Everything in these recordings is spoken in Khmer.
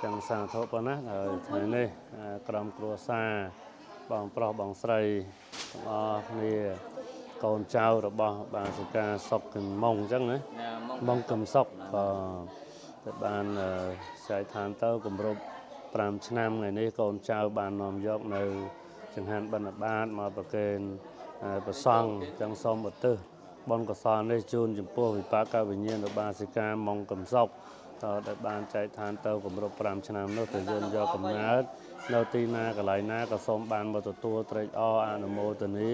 ចឹងសាធុប៉ុណ្ណាហើយថ្ងៃនេះក្រុមគ្រួសារបងប្រុសបងស្រីទាំងអស់គ្នាកូនចៅរបស់បាសិកាសុកគឹមម៉ុងចឹងណាម៉ុងកឹមសុកក៏ទៅបានចែកឋានទៅគម្រប់5ឆ្នាំថ្ងៃនេះកូនចៅបាននាំយកនៅចង្ហាន់បណ្ឌបាតមកប្រគេនព្រះសង្ឃចឹងសូមឧទ្ទិសបុណ្យកុសលនេះជូនចំពោះវិបាកវិញ្ញាណរបស់បាសិកាម៉ុងកឹមសុកដែលបានចែកឋានទៅគម្រប់5ឆ្នាំនោះទៅយើងយកកំណើតនៅទីណាកន្លែងណាក៏សូមបានមកទទួលត្រេកអរអនុមោទនា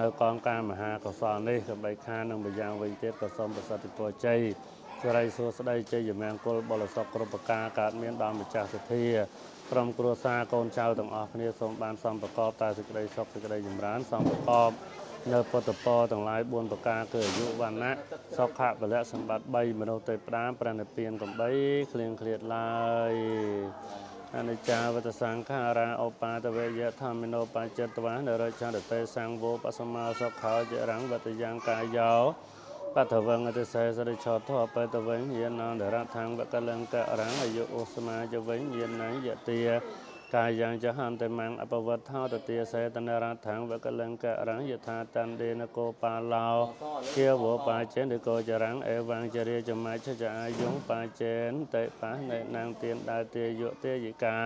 នៅកងការមហាកុសលនេះក៏បីខាននឹងម្យ៉ាងវិញទៀតក៏សូមប្រសិទ្ធពរជ័យសិរីសួស្តីជ័យមង្គលបរិសុខគ្រប់ប្រការកើតមានដល់ម្ចាស់សទ្ធាក្រុមគ្រួសារកូនចៅទាំងអស់គ្នាសូមបានសំប្រកបតែសេចក្តីសុខសេចក្តីចម្រើនសំប្រកបនៅពុទ្ធពរទាំងឡាយ4ប្រការគឺអាយុវណ្ណៈសុខៈពលៈសម្បត្តិ3មនុស្សទេពផ្ដាមប្រណិពានកំបីឃ្លៀងឃ្លាតឡើយអនិច្ចាវតសង្ខារាឧបាតវេយធម្មនោបច្ចតវានរចន្ទតេសង្វោបសមោសុខោចរង្វតយ៉ាងកាយោបតវងអតិសេសរិឆោធបតវេយានន្តរថាងវកលង្ករង្អយុឧស្មាជវេយានយតិកាយ៉ាងចហន្តមង្អបវត្ថោតទាសេតនរដ្ឋាងវកលង្ករង្យថាតណ្ដេនកោបាឡោគាវោបាចេនិកោចរង្អេវាងចរិយចមច្ឆចអាយុងបាចេនតេបានៃនាងទានដើទាយុទេយិកា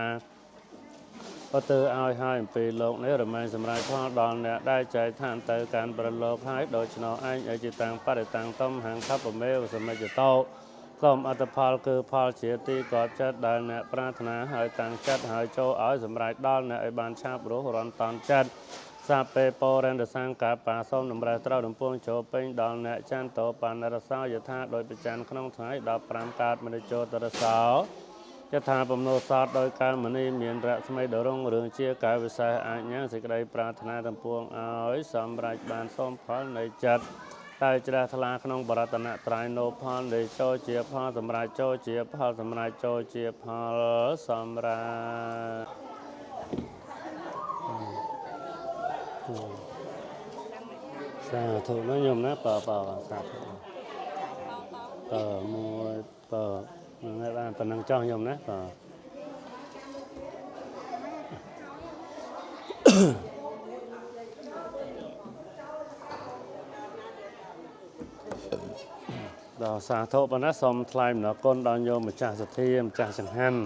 អត់ទៅឲ្យហើយអំពីលោកនេះរមែងសម្រាប់ផលដល់អ្នកដែលចែកឋានទៅការប្រឡោកហើយដូច្នោះឯងអិតាំងបរិតាំងតំហង្ខបមេវសមិច្ចតោសូមអត្តផលគឺផលជាទីកត់ចិត្តដែលអ្នកប្រាថ្នាហើយតាំងចិត្តហើយចូលឲ្យសម្រេចដល់អ្នកឲ្យបានឆាប់រស់រន់តន់ចិត្តសាពេពរន្តសង្កាបាសូមតម្រូវត្រូវដំពងចូលពេញដល់អ្នកចន្ទោបានរសោយថាដោយប្រច័នក្នុងថ្ងៃ15កើតមនិជោតរសោយថាបំណោសតដោយការមនីមានរស្មីដរុងរឿងជាកាយវិសេសអាចញ៉ាំសេចក្តីប្រាថ្នាដំពងឲ្យសម្រេចបានសូមផលនៃចិត្តតែជ្រះថ្លាក្នុងបរតនត្រ័យនោផលនៃចូលជាផលសម្រាប់ចូលជាផលសម្រាប់ចូលជាផលសម្រាប់សាធុណាញោមណាបើសាធុមួយនឹងឲ្យបានប៉ុណ្ណឹងចោះញោមណាដល់សាធុប៉ុណ្ណាសូមថ្លែងអំណរគុណដល់ញោមម្ចាស់សទ្ធាម្ចាស់ចង្ហាន់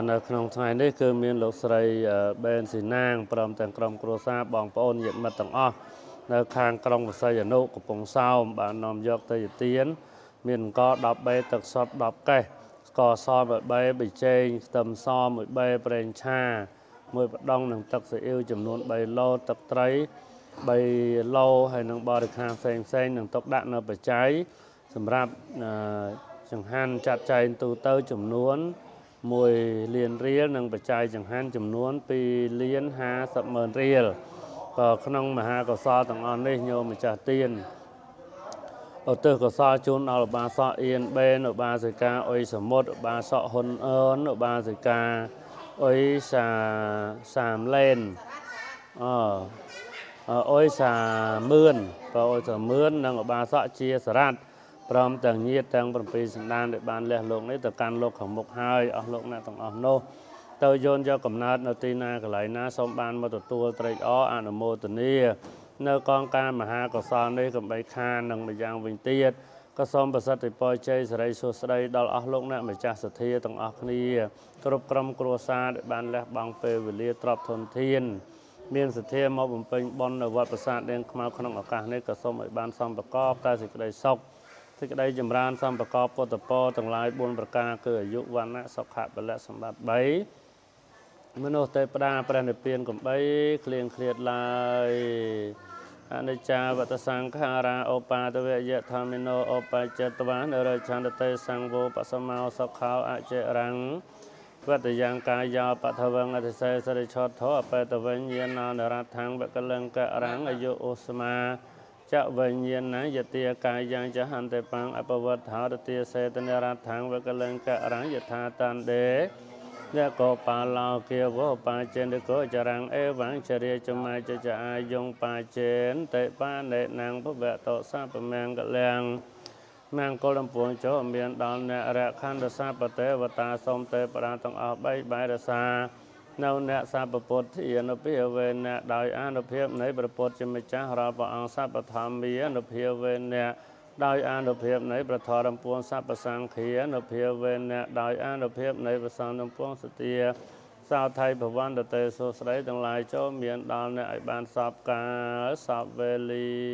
នៅក្នុងថ្ងៃនេះគឺមានលោកស្រីបេនស៊ីណាងព្រមទាំងក្រុមគ្រួសារបងប្អូនញាតិមិត្តទាំងអស់នៅខាងក្រុងវសីអនុកំពង់សោមបាននាំយកទៅទានមានអង្គ10បេទឹកសុទ្ធ10កេសស្ករស1បេប៊ីចេងខ្ទឹមស1បេប្រេងឆា1បដុងនិងទឹកស៊ីអ៊ីវចំនួន3ឡូទឹកត្រី3ឡូហើយនឹងបរិខាផ្សេងនឹងទុកដាក់នៅបច្ច័យសម្រាប់ចង្ហាន់ចាត់ចែងទូទៅចំនួន1លានរៀលនិងបច្ច័យចង្ហាន់ចំនួន2លាន50ម៉ឺនរៀលក៏ក្នុងមហាកុសលទាំងអស់នេះញោមម្ចាស់ទានឧទ្ទិសកុសលជូនដល់ឧបាសកអៀនបេនឧបាសិកាអុយសមុទ្រឧបាសកហ៊ុនអឿនឧបាសិកាអុយសាមឡេនអុយសាមឿនក៏អុយសាមឿននិងឧបាសកជាសរ៉ាត់ព្រមទាំងញាតិទាំង7សន្តានដែលបានលះលោកនេះទៅកាន់លោកខាងមុខហើយអស់លោកអ្នកទាំងអស់នោះទៅយោនយកកំណើតនៅទីណាកន្លែងណាសូមបានមកទទួលត្រេកអរអនុមោទនានៅកងការមហាកុសលនេះកំបីខាននិងម្យ៉ាងវិញទៀតក៏សូមប្រសិទ្ធពរជ័យសិរីសួស្តីដល់អស់លោកអ្នកម្ចាស់សទ្ធាទាំងអស់គ្នាគ្រប់ក្រុមគ្រួសារដែលបានលះបង់ពេលវេលាទ្រព្យធនធានមានសទ្ធាមកបំពេញបុណ្យនៅវត្តប្រាសាទនាងខ្មៅក្នុងឱកាសនេះក៏សូមឲ្យបានសំប្រកបតែសេចក្តីសុខសេចក្តីចម្រើនសំប្រកបពុទ្ធពរទាំងឡាយ4ប្រការគឺអាយុវណ្ណៈសុខៈពលៈសម្បត្តិ3មនុស្សទេពតាព្រះនិព្វានកំបីឃ្លៀងឃ្លាតឡើយអនិច្ចាវតសង្ខារាឧបាតវេយធម្មនោឧបច្ចតវានរចន្ទតេសង្វោបសមោសុខោអចរੰវតយ៉ាងកាយោបថវងអតិសេសរិឆោធអបេតវិញ្ញាណនរដ្ឋាងវកលង្ករੰអយុឧស្មាចវិញ្ញាណយតិកាយ៉ាងចហន្តេបាំងអបវត្ថោតទាសេតនរដ្ឋាងវកលង្ករੰយថាតណ្ដេយកោបាឡោគាវោបាចេនិកោចរੰអេវាងចរិយចមច្ឆអាយុងបាចេនតេបានេនាងភវតោសពមង្គលំ mang cô lâm buồn chỗ miền đòn nè rẽ khăn đờ sa bờ tế và ta xôm tế bà đàn tông ở bay bay đờ sa nâu nè sa bờ bột thì nó phía về nè đòi an nó phía nấy bờ bột cho mình cha ra bà ăn sa bờ tham mía nó phía về nè đòi an nó phía nấy bờ thọ lâm buồn sa bờ sang khía nó phía về nè đòi an nó phía nấy bờ sang lâm buồn sệt tia sao thay bà văn đờ tê số sấy tương lai cho miền đòn nè ban sập cả sập về li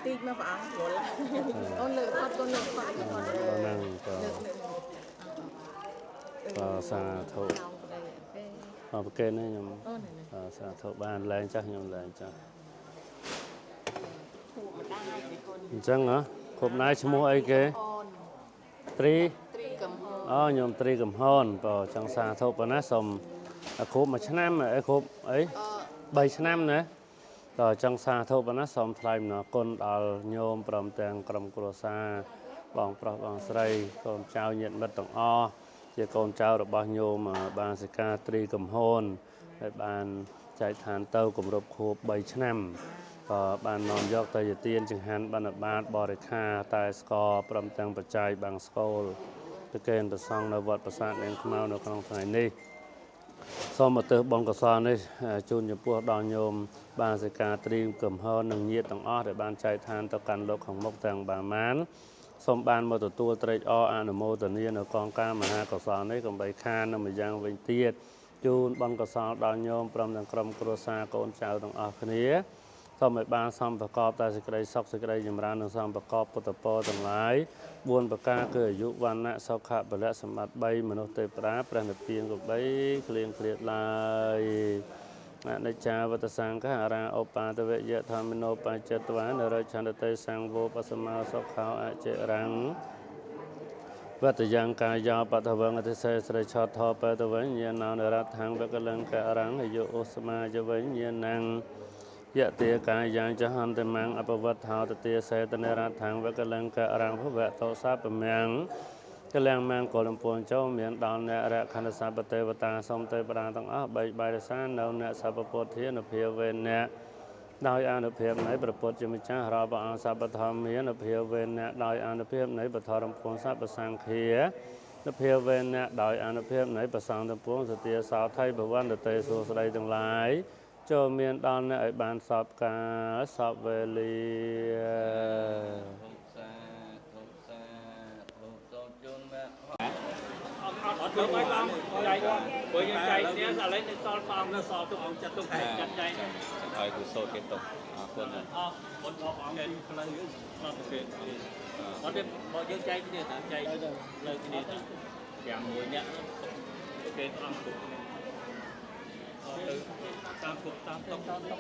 ตีมาฝังหัวละต้นเลือกต้นเลือกฝังก่อนเลยนั่งก็สาธุพอเกณฑ์นี่ยังสาธุบ้านแรงจักยังแรงจักจังเหรอครบนายชั่วโมงไอ้เกตรีอ๋อยมตรีกับฮอนพอจังสาธุปนะสมครบมาชนะไอ้ครบไอ้ใบชนะนะต่อจังสาธุปนะสมไทยเนาะคนอัลโยมปรมแตงกรมกรซาบองปรบองใส่คนเจ้าเย็นบัดตองอ้อជាកូនចៅរបស់ញោមបានសិកាត្រីកំហូនហើយបានចែកឋានទៅគម្រប់ខួប3ឆ្នាំក៏បាននាំយកទៅជាទានចង្ហាន់បណ្ឌបាតបរិខាតែស្ករព្រមទាំងបច្ច័យបាំងស្កូលទៅកេណ្ឌប្រសង់នៅវត្តប្រាសាទនាងខ្មៅនៅក្នុងថ្ងៃនេះសូមឧទ្ទិសបុណ្យកុសលនេះជូនចំពោះដល់ញោមបានសិកាត្រីកំហូននិងញាតិទាំងអស់ដែលបានចែកឋានទៅកាន់លោកខាងមុខទាំងបាមាន សូមបានមកទទួលត្រេកអរអនុមោទនានៅកងការមហាកុសលនេះកុំបីខាននៅម្យ៉ាងវិញទៀតជូនបុណ្យកុសលដល់ញោមព្រមទាំងក្រុមគ្រួសារកូនចៅទាំងអស់គ្នាសូមឲ្យបានសំប្រកបតែសេចក្តីសុខសេចក្តីចម្រើននិងសំប្រកបពុទ្ធពរទាំងឡាយ4ប្រការគឺអាយុវណ្ណៈសុខៈពលៈសម្បត្តិ3មនុស្សទេវតាព្រះនិព្វានក៏បីក្លៀងក្លៀតឡើយ អនិច្ចាវតសង្ខារាឧបាទវយធម្មនោបច្ចតវានរចន្ទតេសង្វោបសមោសុខោអចិរੰវតយ៉ាងកាយោបតវងអតិសេស្រីឆតថបតវញ្ញាណនរដ្ឋังវកលង្ការੰអយុឧស្មាជវិញ្ញាណੰយតិកាយ៉ាងចហន្តមੰអបវត្តហោតតិសេតនរដ្ឋังវកលង្ការੰភវតោសពមੰ កលាំងម៉ាងកលំពួនចូលមានដល់អ្នករខណ្ឌសពទេវតាសូមទេវតាទាំងអស់បីបាយរសានៅអ្នកសពពុទ្ធានុភាវេអ្នកដោយអនុភាពនៃព្រះពុទ្ធជាម្ចាស់រាប់អង្គសពធម្មានុភាវេអ្នកដោយអនុភាពនៃបឋរំពួនសពសង្ឃានុភាវេអ្នកដោយអនុភាពនៃប្រសង្ឃទាំងពួងសទាសោថៃភវន្តតេសួស្ដីទាំងឡាយចូលមានដល់អ្នកឲ្យបានសពការសពវេលា Được mấy con, đây, bởi vì chạy nhé, là lấy sol phong, nó sol tụi ông chặt tụi chặt chạy. Thôi, cứ sôi tiếp tục. Quân này. Quân đó ông lên, là dưới, nó thực hiện. Bọn đêm, bọn dương chạy cái này, chạy, lời cái này, giảm mùi nhẹ. Ok, tam cục. Tam cục, tam cục.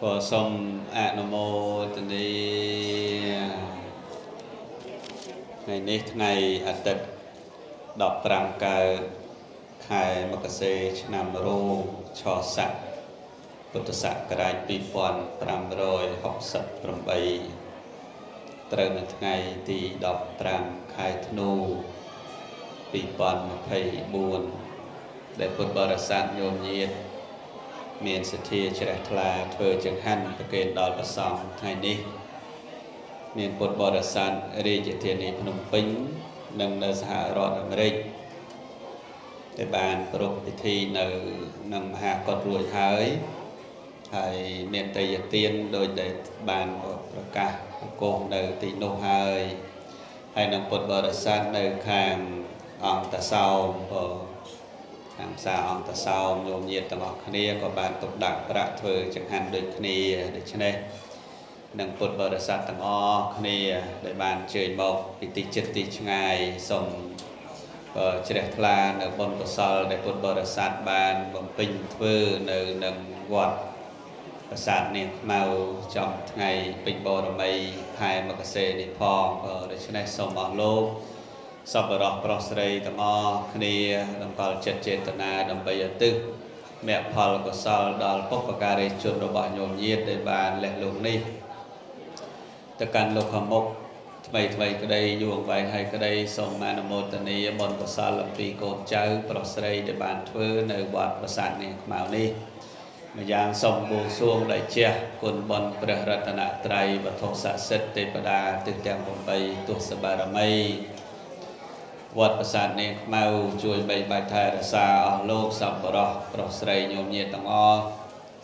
ก็សូមអនុមោទនាថ្ងៃនេះថ្ងៃអាទិត្យ15កើតខែមករាឆ្នាំរោងឆស័កពុទ្ធសករាជ2568ត្រូវនៅថ្ងៃទី15ខែធ្នូ2024ដែលពុទ្ធបរិស័ទញោមញាតិមានសទ្ធាជ្រះថ្លាធ្វើចង្ហាន់ប្រគេនដល់ព្រះសង្ឃថ្ងៃនេះមានពុទ្ធបរិស័ទរាជធានីភ្នំពេញនិងនៅសហរដ្ឋអាមេរិកដែលបានប្រពៃពិធីនៅក្នុងមហាកុដរួចហើយមានតេយ្យទានដោយដែលបានប្រកាសកោសនៅទីនោះហើយនឹងពុទ្ធបរិស័ទនៅខាងអង្គតសោមខាងផ្សារអង្គតសោមញោមញាតិទាំងអស់គ្នាក៏បានទុកដាក់ប្រាក់ធ្វើចង្ហាន់ដូចគ្នាដូច្នេះនឹងពុទ្ធបរិស័ទទាំងអស់គ្នាដែលបានអញ្ជើញមកពីទីជិតទីឆ្ងាយសូមជ្រះថ្លានៅបុណ្យកុសលដែលពុទ្ធបរិស័ទបានបំពេញធ្វើនៅនឹងវត្តប្រាសាទនាងខ្មៅចំថ្ងៃពេញបរមីខែមករានេះផងដូច្នេះសូមអស់លោកសពរោះប្រុសស្រីទាំងអស់គ្នាតម្កល់ចិត្តចេតនាដើម្បីឧទ្ទិសមគ្គផលកុសលដល់បុព្វការីជនរបស់ញោមញាតិដែលបានលះលោកនេះទៅកាន់លោកខាងមុខថ្មីក្តីយូរអង្វែងហើយក្តីសូមអនុមោទនាបុណ្យកុសលអំពីកូនចៅប្រុសស្រីដែលបានធ្វើនៅវត្តប្រាសាទនាងខ្មៅនេះម្យ៉ាងសូមបួងសួងដល់ជះគុណបុណ្យព្រះរតនត្រ័យវត្ថុស័ក្តិសិទ្ធិទេវតាទិសទាំង8ទសបារមីវត្តប្រាសាទនាងខ្មៅជួយបីបាច់ថែរក្សាអស់លោកសប្បុរសប្រុសស្រីញោមញាតិទាំងអស់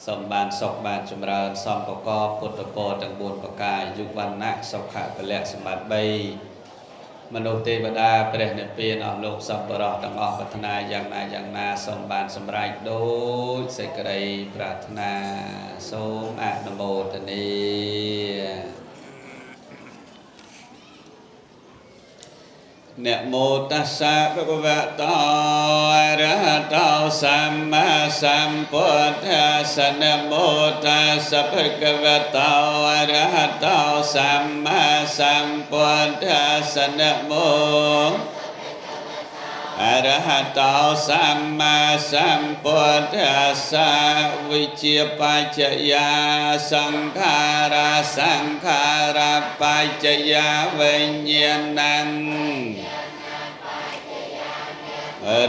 សូមបានសុខបានចម្រើនសំប្រកបពុទ្ធពរទាំង4ប្រការយុវណ្ណៈសុខៈពលៈសម្បត្តិ3មនុស្សទេវតាព្រះនិព្វានអស់លោកសប្បុរសទាំងអស់ប្រាថ្នាយ៉ាងណាសូមបានសម្រេចដូចសេចក្តីប្រាថ្នាសូមអនុមោទនាนะโมตัสสะภะคะวะโตอะระหะโตสัมมาสัมพุทธัสสะนะโมตัสสะภะคะวะโตอะระหะโตสัมมาสัมพุทธัสสะนะโมอะระหะโตสัมมาสัมพุทธัสสะวิจยปัจจยาสังขาราปัจจยาวิญญาณัง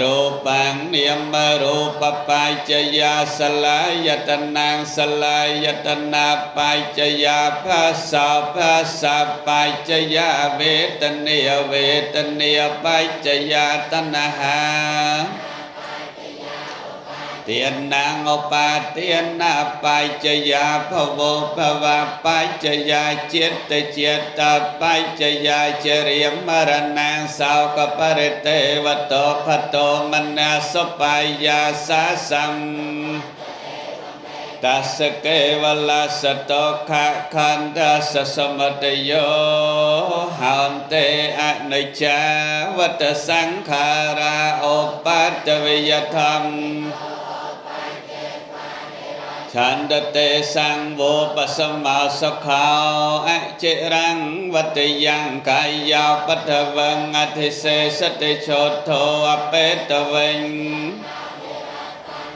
รูปังนิยมรูปปัจจยาสลายตนังสลายตนาปัจจยาภาษาปัจจยาเวทนียปัจจยาตนะหาเตียนนางอปาเตียนนาปัจจยาภวภวปัจจยาเจตปัจจยาเจริยมรณังสาวกปริเตวโตภโตมนาสปายาสาสัมตัสเกวลาสโตขะคันตัสสมตโยหันเตอนิจจาวัตสังขาราโอปัตตวิยธรรมฉันตเตสังโวปัสมาสขาวอเจรังวัตยังกายาปัทวังอธิเสสติโชโทอเปตวิง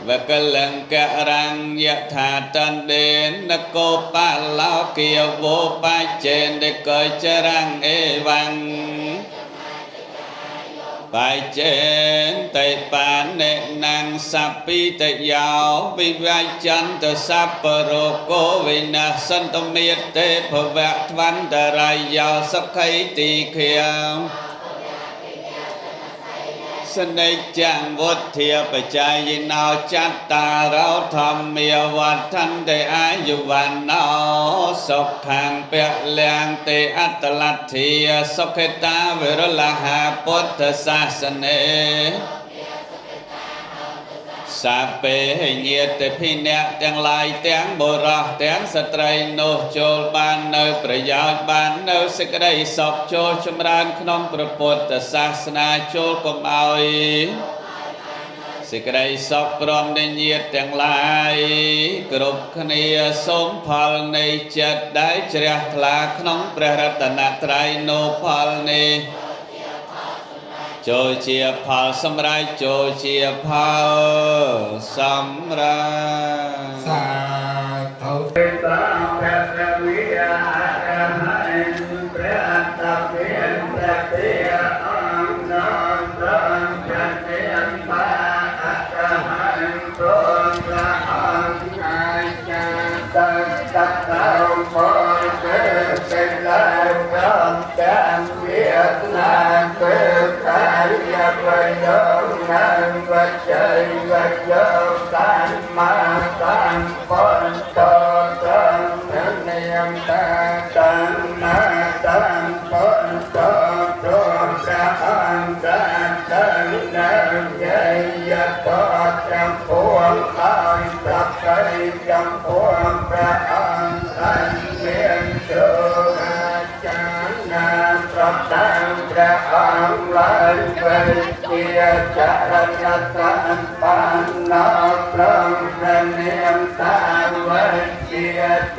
วะกลังกะรังยะถาตันเดนโกปะลาเกียวโวปัจเจนเดกจรังเอวังปัจเจนเตปานเนนังสัพพิตยาววิวัจจันตสัพปโรโกวินาสันตเมตเตภวะทวันตรายยาวสักไขติเขียวสนิจจังวุฒิปัจจายนาวจัตตาเราธรรมเมียวัฏทันได้อายุวันนอสุขังเปียเลียงเตอัตลัทธิสุขตาเวรลหะพุทธศาสเนสัพเพเหตุพิเนទាំងឡាយទាំងបុរសទាំងស្ត្រីនោះចូលបាននៅប្រយោជន៍បាននៅសេចក្តីសុខចូលចម្រើនក្នុងព្រះពុទ្ធសាសនាចូលកុំឲ្យស សេចក្តីសុខព្រមទាំងញាតិទាំងឡាយគ្រប់គ្នាសូមផលនៃចិត្តដែលជ្រះថ្លាក្នុងព្រះរតនត្រ័យនូផលនេះចូលជាផលសម្រេចចូលជាផលសម្រេចសាធុព្រះវិហារព្រះអត្តមានព្រះទេអង្គនាត្រង់ព្រះទេបាអត្តហិនព្រមព្រះអង្គអាចារ្យតតតោពលទេសេឡាព្រមទាំងវាណាគឺកាយវយោណាវជ័យវយោសម្មាសម្ពុទ្ធោនាមតាសម្មាសម្ពុទ្ធោព្រះអង្គសម្ដែងយាយតចំពោះឲ្យប្រកៃចំពោះព្រះអង្គដែលមានទូអាចារ្យណាប្រតាមព្រះអង្គឡើងវិញជាចរណសម្បណ្ណព្រមព្រះនាមតាមវិញជា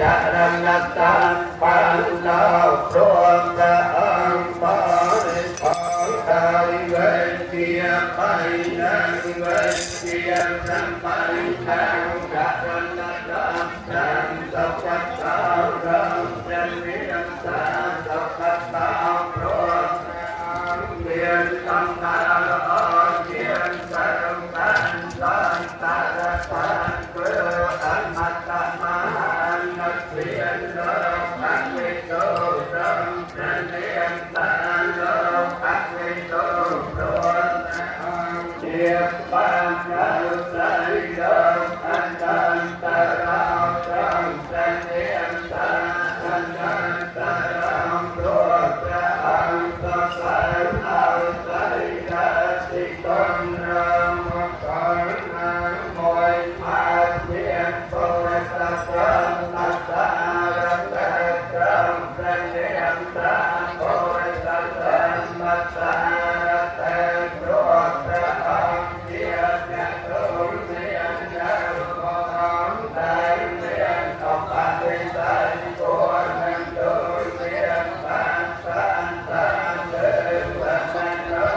ចរណសម្បណ្ណព្រមព្រះអង្គបរិផលដោយវិញជាបៃណាវិញជាសម្បញ្ហាចរណសម្សុខតោរំព្រះនាមតាមសុខតោព្រមមានសម្បត្តិល្អមានសម្បត្តិសន្តរតាព្រោះអមតមហានិព្វានលោកអវិទោរំព្រះនាមតាមលោកអវិទោព្រោះជាបាននៅស្រីលោកអន្តន្តរោត្រង់ព្រះនាមតាមអន្តន្តរោព្រោះព្រះអង្គសរសើរឲ្យស្រីរាទីគុណរមកលណាមួយមកមានពុទ្ធសាសនាសារតត្រង់ព្រះនាមតាមពុទ្ធសាសនាសារតព្រោះព្រះអង្គជាអ្នកទូលមាននៅផងដែលមានអបអរិស័យគួរនឹងទូលមានបានសានតាលើវណ្ណនោ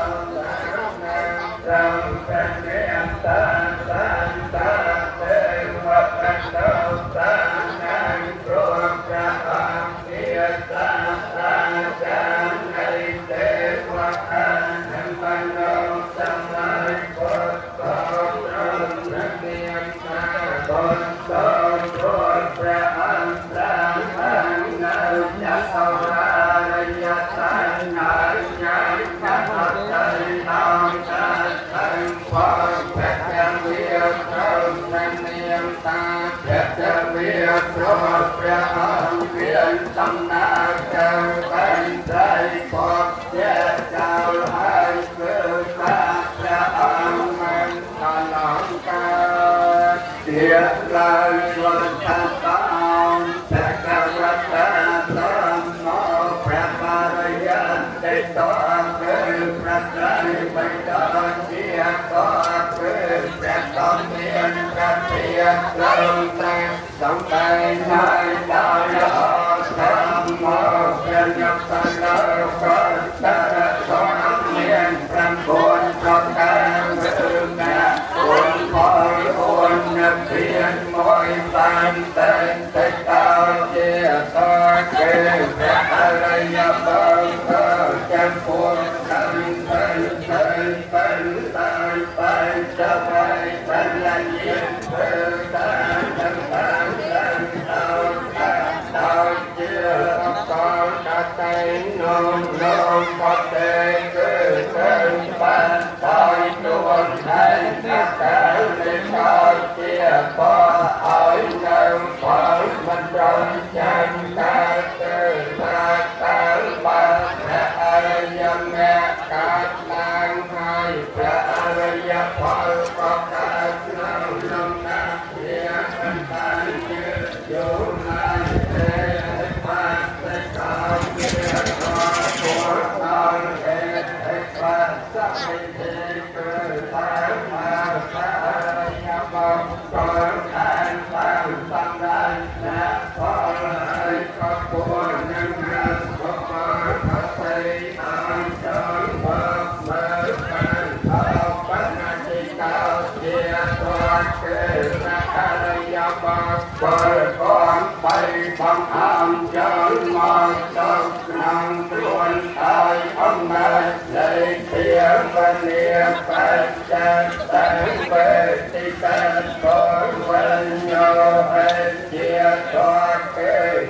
ត្រង់ព្រះនាមតាមសានតាលើវណ្ណនោតាមនាងព្រោះព្រះអង្គជាសាសាចារនៃទេវតានិងបណ្ដុំសម្រាប់ពុទ្ធត្រង់ព្រះនាមតាមបុត្រព្រោះព្រះអង្គតាមអង្គនៅចក្ររាយស័យណាយញាយកាត់អត់ទៅដល់កាត់ទៅផងព្រះទាំងវាត្រង់ព្រះនាមតាមព្រះទាំងវាព្រោះព្រះអង្គមានសំណាងទៅបែងใจពកជាចោលហើយធ្វើតាមព្រះអង្គមិនតឡងកើតជាឡើយវត្តតោព្រះកវតតំមកព្រះបរិយន្តេតអង្គព្រះត្រៃបិដកជាក៏ព្រះតំមានព្រះជាត្រង់តែសំដែងឲ្យដល់ល្អតាមមកព្រះញាប់សាឡោក៏តរសំមាន9ប្រការគឺណាគុណផលគុណនិព្វានមួយបានតែតែតោជាតគេព្រះអរិយបុត្រចាំពុនតាមទៅចាប់ឲ្យបានលាញាធ្វើតាមដោយជាកលកតេនោមបតេគឺទៅបានដោយទួនឯងតែលេខជាបឲ្យនៅផលមិនត្រង់ចាញ់តែទៅតែបានព្រះអរិយមេកាត់ឡើងហើយព្រះអរិយផលក៏កើតក្នុងលំដាប់ជាបានជាយោណាយទេបានតែតាមជាពលដល់ឯកបានសក្តិទេគឺតាមមក ปัจจัตตังเปติตังโกวัญโยอัจเจียโตเก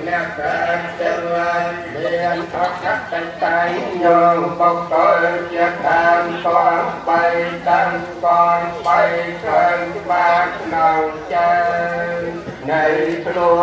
นักการเจริญเรียนทักษะต่างๆโยมปกครองจะทำก่อนไปตั้งก่อนไปเกินบ้านเราใจในครัว